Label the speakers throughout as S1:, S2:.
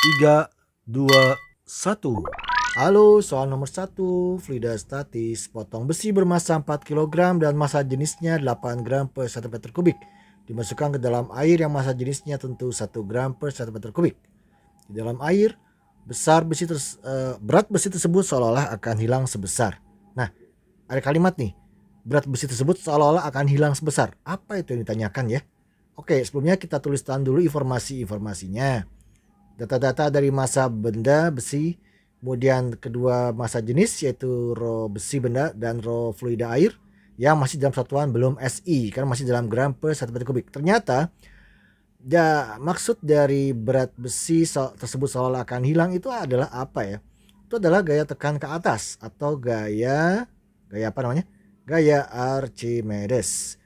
S1: 3, 2, 1. Halo, soal nomor 1. Fluida statis, potong besi bermassa 4 kg dan massa jenisnya 8 gram per cm kubik. Dimasukkan ke dalam air yang massa jenisnya tentu 1 gram per cm kubik. Di dalam air, berat besi tersebut seolah-olah akan hilang sebesar. Nah, ada kalimat nih. Berat besi tersebut seolah-olah akan hilang sebesar. Apa itu yang ditanyakan ya? Oke, sebelumnya kita tuliskan dulu informasi-informasinya. Data-data dari massa benda besi, kemudian kedua massa jenis yaitu rho besi benda dan rho fluida air yang masih dalam satuan belum SI karena masih dalam gram per cm kubik. Ternyata maksud dari berat besi tersebut seolah akan hilang itu adalah apa ya? Itu adalah gaya tekan ke atas atau gaya apa namanya? Gaya Archimedes.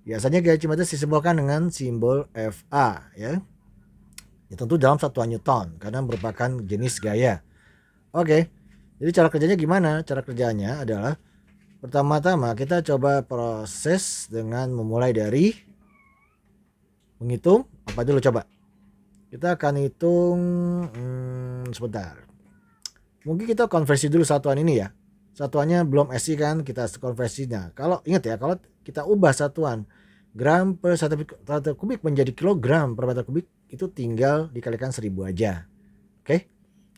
S1: Biasanya gaya Archimedes disimbolkan dengan simbol Fa ya. Ya, tentu dalam satuan Newton karena merupakan jenis gaya. Oke, jadi cara kerjanya gimana? Cara kerjanya adalah pertama-tama kita coba proses dengan memulai dari menghitung. Apa dulu coba? Kita akan hitung sebentar. Mungkin kita konversi dulu satuan ini ya. Satuannya belum SI kan, kita konversinya. Kalau ingat ya, kalau kita ubah satuan gram per cm kubik menjadi kilogram per meter kubik, itu tinggal dikalikan 1000 aja. Oke,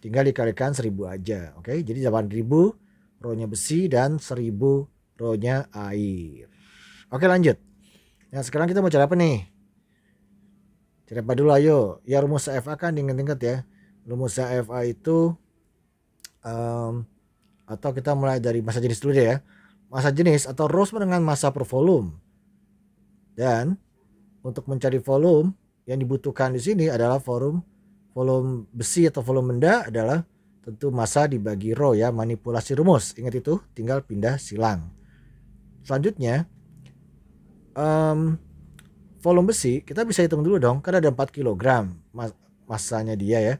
S1: tinggal dikalikan 1000 aja. Oke, jadi 8000 rho-nya besi dan 1000 rho-nya air. Oke, lanjut. Nah, sekarang kita mau cari apa nih? Cari apa dulu, ayo. Ya, rumus FA kan diingat-ingat ya. Rumus FA itu atau kita mulai dari massa jenis dulu deh ya. Massa jenis atau rho sama dengan massa per volume. Dan untuk mencari volume yang dibutuhkan di sini adalah volume besi atau volume benda adalah tentu massa dibagi rho ya, manipulasi rumus. Ingat itu, tinggal pindah silang. Selanjutnya volume besi kita bisa hitung dulu dong, kan ada 4 kg massanya dia ya,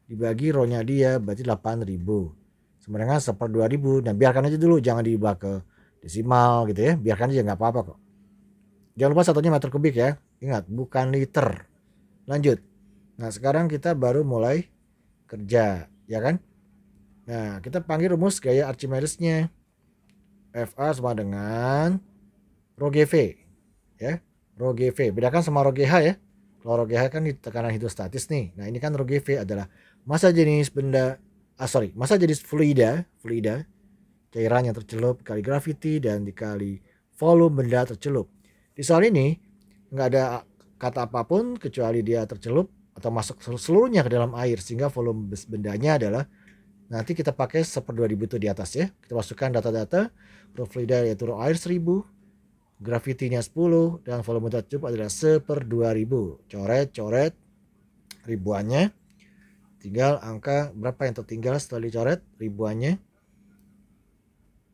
S1: dibagi rho-nya dia berarti 8000 sama dengan 1/2000. Nah, biarkan aja dulu, jangan diubah ke desimal gitu ya, biarkan aja nggak apa-apa kok. Jangan lupa satunya meter kubik ya, ingat bukan liter. Lanjut. Nah, sekarang kita baru mulai kerja ya kan. Nah, kita panggil rumus gaya Archimedesnya. Fa sama dengan rho GV ya. Rho GV bedakan sama rho GH ya. Kalau rho GH kan di tekanan hidrostatis nih. Nah, ini kan rho GV adalah massa jenis benda massa jenis fluida cairan yang tercelup kali gravity dan dikali volume benda tercelup. Di soal ini nggak ada kata apapun kecuali dia tercelup atau masuk seluruhnya ke dalam air, sehingga volume bendanya adalah, nanti kita pakai 1/2000 itu di atas ya. Kita masukkan data-data rho fluida yaitu rho air 1000, gravity-nya 10, dan volume tercelup adalah 1/2000. Coret ribuannya, tinggal angka berapa yang tertinggal setelah dicoret ribuannya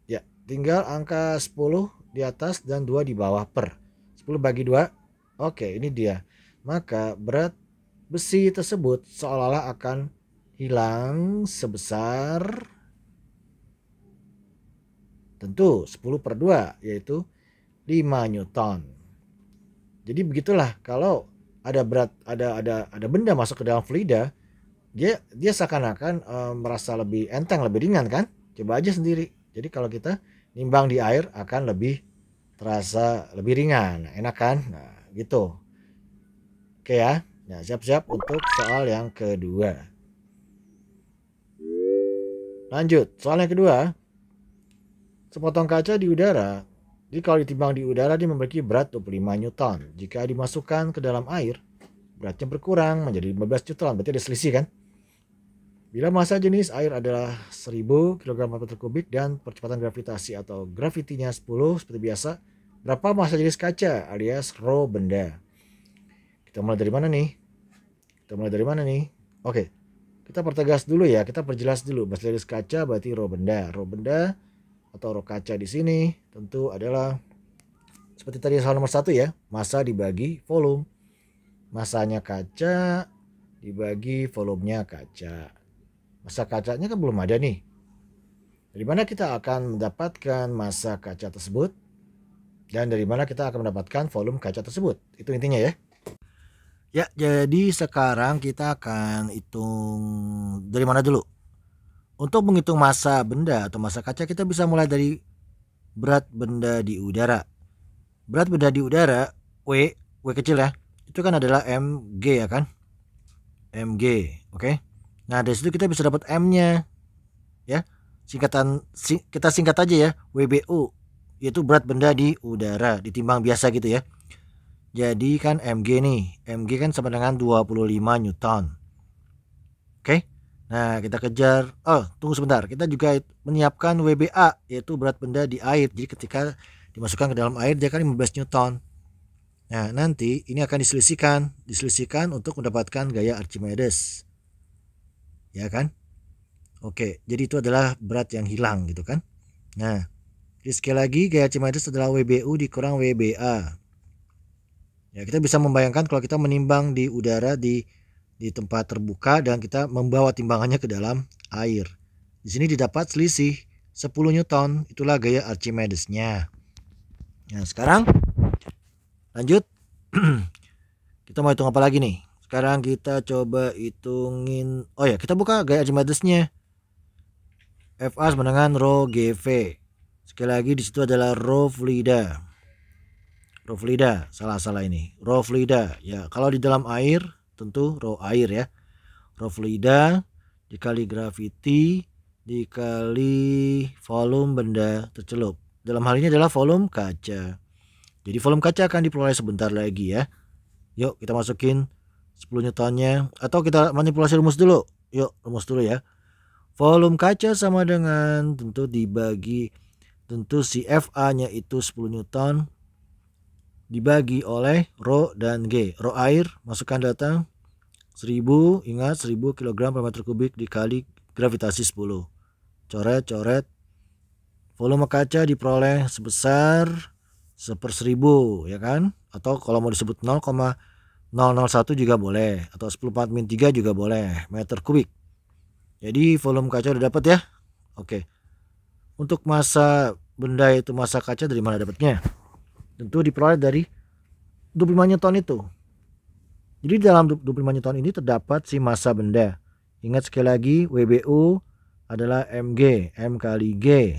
S1: ya, tinggal angka 10 di atas dan 2 di bawah per 10 bagi 2. Oke, ini dia. Maka berat besi tersebut seolah-olah akan hilang sebesar tentu 10/2 yaitu 5 Newton. Jadi begitulah, kalau ada benda masuk ke dalam fluida, dia seakan-akan merasa lebih enteng, lebih ringan kan? Coba aja sendiri. Jadi kalau kita nimbang di air akan lebih terasa lebih ringan, enak kan? Nah, gitu. Oke ya. Nah, siap-siap untuk soal yang kedua. Lanjut, soal yang kedua. Sepotong kaca di udara, jadi kalau ditimbang di udara dia memiliki berat 25 Newton. Jika dimasukkan ke dalam air, beratnya berkurang menjadi 15 Newton. Berarti ada selisih kan? Bila massa jenis air adalah 1000 kg per meter kubik dan percepatan gravitasi atau gravitinya 10 seperti biasa, berapa massa jenis kaca alias rho benda? Kita mulai dari mana nih? Oke, kita pertegas dulu ya, kita perjelas dulu. Massa jenis kaca berarti rho benda. Rho benda atau rho kaca di sini tentu adalah seperti tadi soal nomor 1 ya, massa dibagi volume. Massanya kaca dibagi volumenya kaca. Massa kacanya kan belum ada nih. Dari mana kita akan mendapatkan massa kaca tersebut? Dan dari mana kita akan mendapatkan volume kaca tersebut? Itu intinya ya. Ya, jadi sekarang kita akan hitung dari mana dulu? Untuk menghitung massa benda atau massa kaca kita bisa mulai dari berat benda di udara. Berat benda di udara W kecil ya, itu kan adalah mg ya kan, mg, oke. Nah dari situ kita bisa dapat m-nya ya, kita singkat aja ya, WBU, yaitu berat benda di udara ditimbang biasa gitu ya. Jadi kan mg nih, mg kan sama dengan 25 Newton. Oke. Nah kita kejar, tunggu sebentar, kita juga menyiapkan WBA, yaitu berat benda di air. Jadi ketika dimasukkan ke dalam air dia kan 15 Newton. Nah, nanti ini akan diselisihkan untuk mendapatkan gaya Archimedes. Ya kan? Oke, jadi itu adalah berat yang hilang gitu kan. Nah, jadi sekali lagi gaya Archimedes adalah WBU dikurang WBA. Ya, kita bisa membayangkan kalau kita menimbang di udara di tempat terbuka dan kita membawa timbangannya ke dalam air. Di sini didapat selisih 10 Newton, itulah gaya Archimedesnya. Nah, sekarang lanjut. Kita mau hitung apa lagi nih? Sekarang kita coba hitungin. Oh ya, kita buka gaya Archimedesnya. FA sama dengan rho GV. Sekali lagi di situ adalah rho fluida. Rho fluida, salah ini. Rho fluida. Ya, kalau di dalam air tentu rho air ya. Rho fluida dikali gravity dikali volume benda tercelup. Dalam hal ini adalah volume kaca. Jadi volume kaca akan diperoleh sebentar lagi ya. Yuk kita masukin 10 Newtonnya, atau kita manipulasi rumus dulu. Yuk rumus dulu ya. Volume kaca sama dengan tentu dibagi, tentu si FA nya itu 10 Newton dibagi oleh rho dan G. Rho air, masukkan data 1000, ingat 1000 kg per meter kubik dikali gravitasi 10. Coret. Volume kaca diperoleh sebesar 1/1000 ya kan, atau kalau mau disebut 0,001 juga boleh, atau 10⁻³ juga boleh meter kubik. Jadi volume kaca udah dapat ya. Oke, untuk massa benda itu, massa kaca dari mana dapatnya? Tentu diperoleh dari 25 Newton itu. Jadi dalam 25 Newton ini terdapat si massa benda. Ingat sekali lagi, WBU adalah mg, m kali g.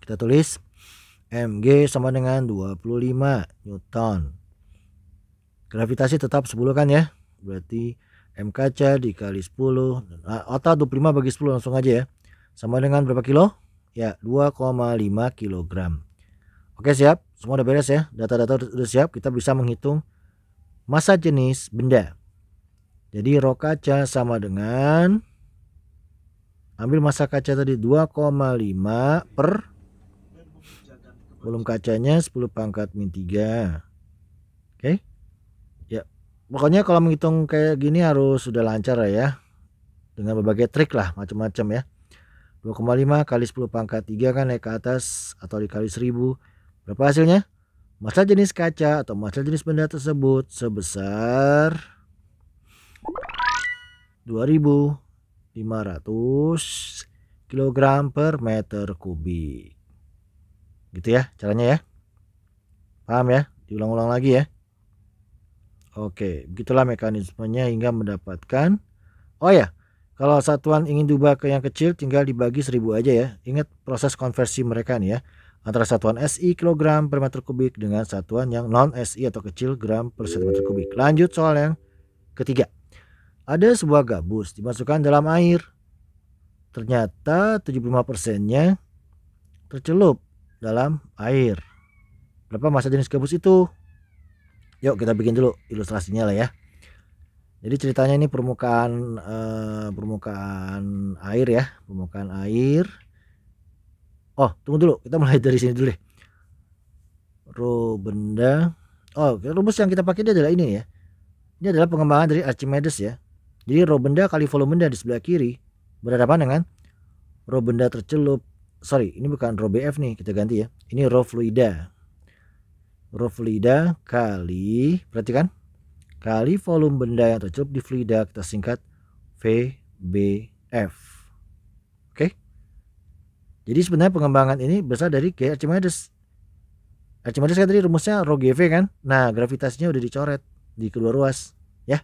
S1: Kita tulis mg sama dengan 25 Newton. Gravitasi tetap 10 kan ya. Berarti m kaca dikali 10 atau 25 bagi 10 langsung aja ya. Sama dengan berapa kilo? Ya, 2,5 kilogram. Oke, siap. Semua udah beres ya. Data-data udah siap. Kita bisa menghitung massa jenis benda. Jadi rho kaca sama dengan, ambil massa kaca tadi 2,5 per volume kacanya 10⁻⁻3. Oke. Ya, pokoknya kalau menghitung kayak gini harus sudah lancar ya. Dengan berbagai trik lah, macam-macam ya. 2,5 kali 10⁻3 kan naik ke atas atau dikali 1000. Berapa hasilnya? Massa jenis kaca atau massa jenis benda tersebut sebesar 2500 kg per meter kubik. Gitu ya caranya ya. Paham ya? Diulang-ulang lagi ya. Oke, begitulah mekanismenya hingga mendapatkan. Oh ya, kalau satuan ingin diubah ke yang kecil tinggal dibagi 1000 aja ya. Ingat proses konversi mereka nih ya. Antara satuan SI kilogram per meter kubik dengan satuan yang non SI atau kecil gram per cm kubik. Lanjut soal yang ketiga. Ada sebuah gabus dimasukkan dalam air. Ternyata 75%-nya tercelup dalam air. Berapa massa jenis gabus itu? Yuk kita bikin dulu ilustrasinya lah ya. Jadi ceritanya ini permukaan air ya, permukaan air. Oh, tunggu dulu, kita mulai dari sini dulu deh. Rho benda. Oh, rumus yang kita pakai ini adalah ini ya. Ini adalah pengembangan dari Archimedes ya. Jadi rho benda kali volume benda di sebelah kiri berhadapan dengan rho benda tercelup. Sorry, ini bukan rho BF nih, kita ganti ya. Ini rho fluida. Rho fluida kali, perhatikan, kali volume benda yang tercelup di fluida, kita singkat VBF. Oke. Jadi sebenarnya pengembangan ini besar dari Archimedes. Archimedes kan tadi rumusnya rho GV kan. Nah, gravitasinya udah dicoret. di kedua ruas ya.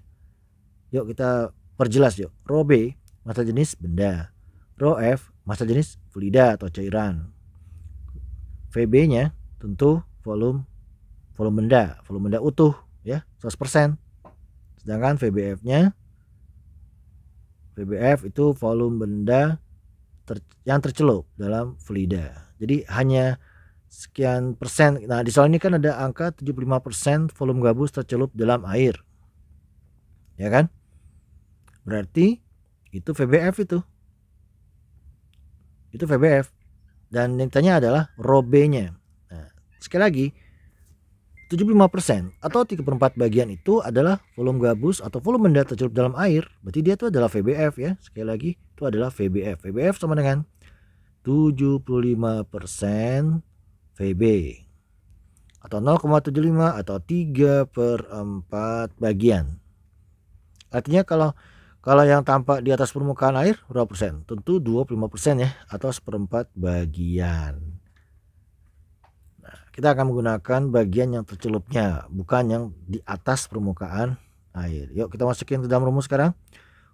S1: Yuk kita perjelas yuk. Rho B massa jenis benda, rho F massa jenis fluida atau cairan. VB-nya tentu volume benda utuh ya 100%. Sedangkan VBF-nya itu volume benda yang tercelup dalam fluida. Jadi hanya sekian persen. Nah, di soal ini kan ada angka 75% volume gabus tercelup dalam air. Ya kan? Berarti itu VBF itu. Itu VBF. Dan yang ditanya adalah rho B-nya. Nah, sekali lagi 75% atau 3/4 bagian itu adalah volume gabus atau volume benda tercelup dalam air. Berarti dia itu adalah VBF ya. Sekali lagi itu adalah VBF. VBF sama dengan 75% VB atau 0,75 atau 3/4 bagian. Artinya kalau yang tampak di atas permukaan air berapa persen? Tentu 25% ya, atau 1/4 bagian. Nah, kita akan menggunakan bagian yang tercelupnya, bukan yang di atas permukaan air. Yuk kita masukin ke dalam rumus sekarang.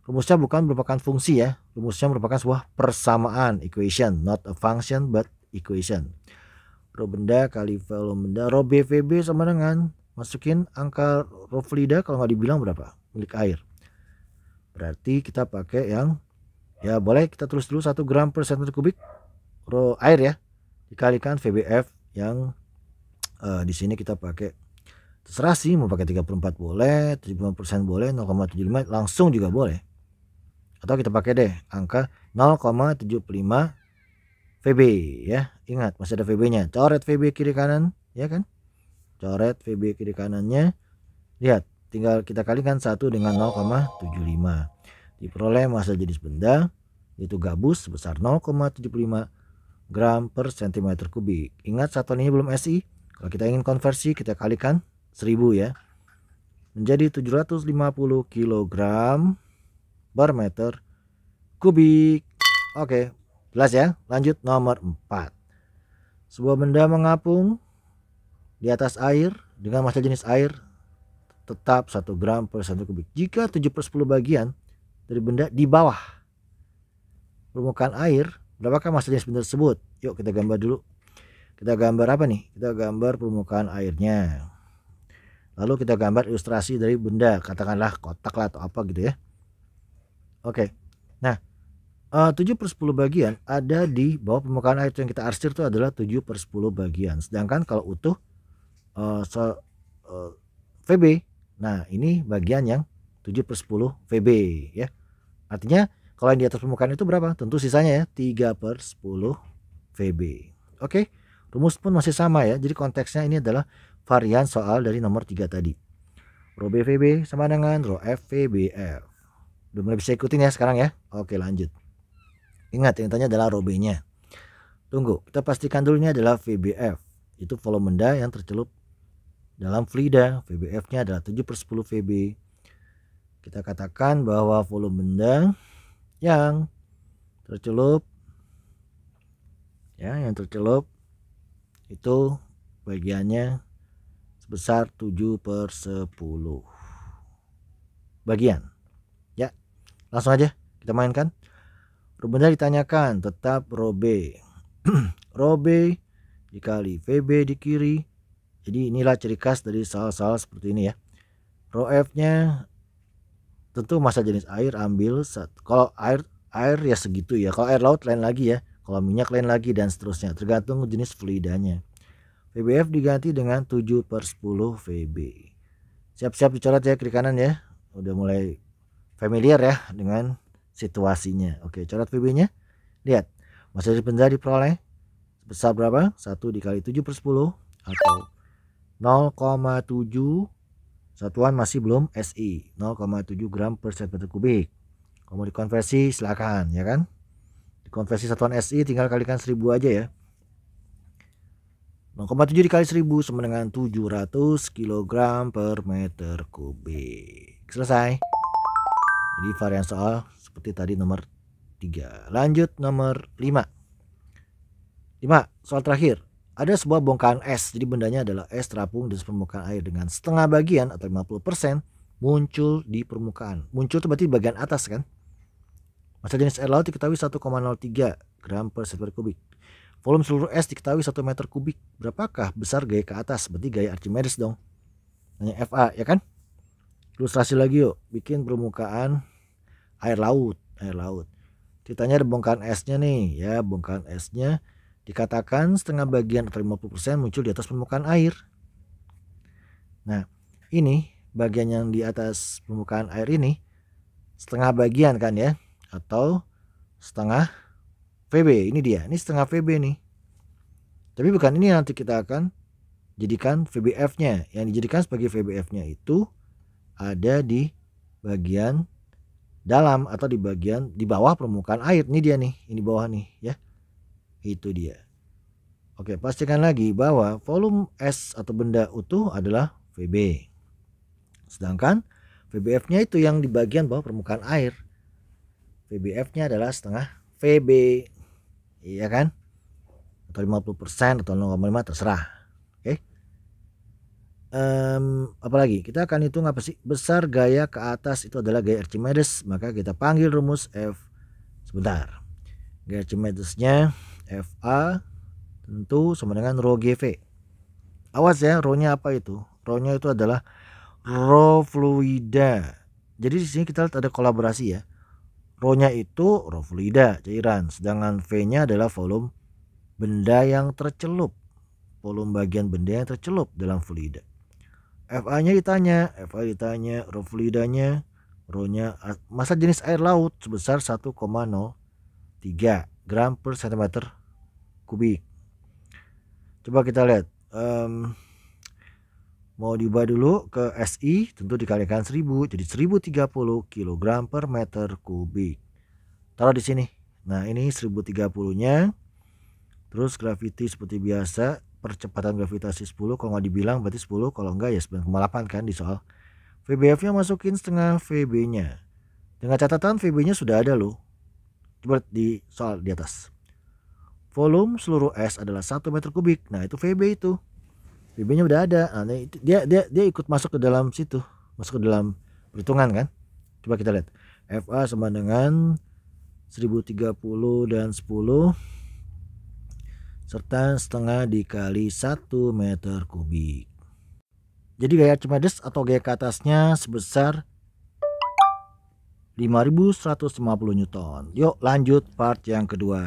S1: Rumusnya bukan merupakan fungsi ya, rumusnya merupakan sebuah persamaan, equation, not a function but equation. Rho benda kali volume benda, rho BVB sama dengan masukin angka rho fluida kalau nggak dibilang berapa milik air. Berarti kita pakai yang ya boleh kita tulis dulu 1 gram per cm kubik rho air ya dikalikan VBF yang di sini kita pakai terserah sih mau pakai 3/4 boleh, 75% boleh, 0,75 langsung juga boleh. Atau kita pakai deh angka 0,75 VB ya. Ingat masih ada VB-nya. Coret VB kiri kanan ya kan? Coret VB kiri kanannya. Lihat tinggal kita kalikan 1 dengan 0,75. Diperoleh massa jenis benda yaitu gabus sebesar 0,75 gram per cm kubik. Ingat satuan ini belum SI. Kalau kita ingin konversi kita kalikan 1000 ya. Menjadi 750 kg per meter kubik. Oke, jelas ya. Lanjut nomor 4. Sebuah benda mengapung di atas air dengan massa jenis air tetap 1 gram per cm kubik. Jika 7/10 bagian dari benda di bawah permukaan air, berapakah massa jenis benda tersebut? Yuk kita gambar dulu. Kita gambar apa nih? Kita gambar permukaan airnya. Lalu kita gambar ilustrasi dari benda, katakanlah kotak lah atau apa gitu ya. Oke. Nah, 7/10 bagian ada di bawah permukaan air. Yang kita arsir itu adalah 7/10 bagian. Sedangkan kalau utuh VB, nah ini bagian yang 7/10 VB ya. Artinya kalau yang di atas permukaan itu berapa? Tentu sisanya ya 3/10 VB. Oke, rumus pun masih sama ya. Jadi konteksnya ini adalah varian soal dari nomor 3 tadi. Rho BVB sama dengan rho FVBF. Udah mulai bisa ikutin ya sekarang ya. Oke lanjut. Ingat yang tanya adalah rho B-nya. Tunggu, kita pastikan dulu ini adalah VBF. Itu volume benda yang tercelup dalam fluida. VBF-nya adalah 7/10 VB. Kita katakan bahwa volume benda yang tercelup ya, yang tercelup itu bagiannya sebesar 7/10 bagian. Ya, langsung aja kita mainkan. Rho benda ditanyakan tetap rho B. Rho B dikali VB di kiri. Jadi inilah ciri khas dari soal-soal seperti ini ya. Rho F-nya tentu massa jenis air ambil kalau air ya segitu ya. Kalau air laut lain lagi ya. Kalau minyak lain lagi dan seterusnya. Tergantung jenis fluidanya. VBF diganti dengan 7/10 VB. Siap-siap dicoret ya kiri kanan ya. Udah mulai familiar ya dengan situasinya. Oke, coret VB-nya. Lihat, massa jenis benda diperoleh sebesar berapa? 1 dikali 7/10 atau 0,7. Satuan masih belum SI, 0,7 gram per cm kubik. Kalau mau dikonversi silakan ya kan. Dikonversi satuan SI tinggal kalikan 1000 aja ya. 0,7 dikali 1000 sama dengan 700 kg per meter kubik. Selesai. Jadi varian soal seperti tadi nomor 3. Lanjut nomor 5. 5, soal terakhir. ada sebuah bongkahan es. Jadi bendanya adalah es terapung di permukaan air dengan setengah bagian atau 50% muncul di permukaan. Muncul itu berarti bagian atas kan. Massa jenis air laut diketahui 1,03 gram per cm kubik. Volume seluruh es diketahui 1 meter kubik. Berapakah besar gaya ke atas? Berarti gaya Archimedes dong. Nanya FA ya kan. Ilustrasi lagi yuk. Bikin permukaan air laut. Ceritanya ada bongkahan esnya nih ya. Bongkahan esnya dikatakan setengah bagian atau 50% muncul di atas permukaan air. Nah ini bagian yang di atas permukaan air ini setengah bagian kan ya, atau setengah VB. Ini dia, ini setengah VB nih. Tapi bukan ini, nanti kita akan jadikan VBF nya. Yang dijadikan sebagai VBF nya itu ada di bagian dalam atau di bagian di bawah permukaan air. Ini dia nih, ini bawah nih ya. Itu dia. Oke, pastikan lagi bahwa volume es atau benda utuh adalah VB. Sedangkan VBF-nya itu yang di bagian bawah permukaan air. VBF-nya adalah setengah VB. Iya kan? Atau 50% atau 0,5 terserah. Oke. Apalagi kita akan hitung apa sih? Besar gaya ke atas itu adalah gaya Archimedes. Maka kita panggil rumus F. Sebentar. Gaya Archimedesnya FA tentu sama dengan rho GV. Awas ya, rho-nya apa itu? Rho-nya itu adalah rho fluida. Jadi di sini kita lihat ada kolaborasi ya. Rho-nya itu rho fluida, cairan, sedangkan V-nya adalah volume benda yang tercelup. Volume bagian benda yang tercelup dalam fluida. FA-nya ditanya, rho fluidanya, rho-nya massa jenis air laut sebesar 1,03 gram per cm kubik. Coba kita lihat, mau diubah dulu ke SI, tentu dikalikan 1000 jadi 1030 kg per meter kubik. Taruh di sini. Nah ini 1030-nya. Terus gravity seperti biasa, percepatan gravitasi 10, kalau nggak dibilang berarti 10, kalau enggak ya 9,8 kan di soal. VBF-nya masukin setengah VB-nya. Dengan catatan VB-nya sudah ada loh. Coba di soal di atas. Volume seluruh es adalah 1 meter kubik. Nah itu VB itu. VB-nya udah ada. Nah, dia ikut masuk ke dalam situ. Masuk ke dalam perhitungan kan. Coba kita lihat. FA sama dengan 1030 dan 10 serta setengah dikali 1 meter kubik. Jadi gaya Archimedes atau gaya ke atasnya sebesar 5150 Newton. Yuk lanjut part yang kedua.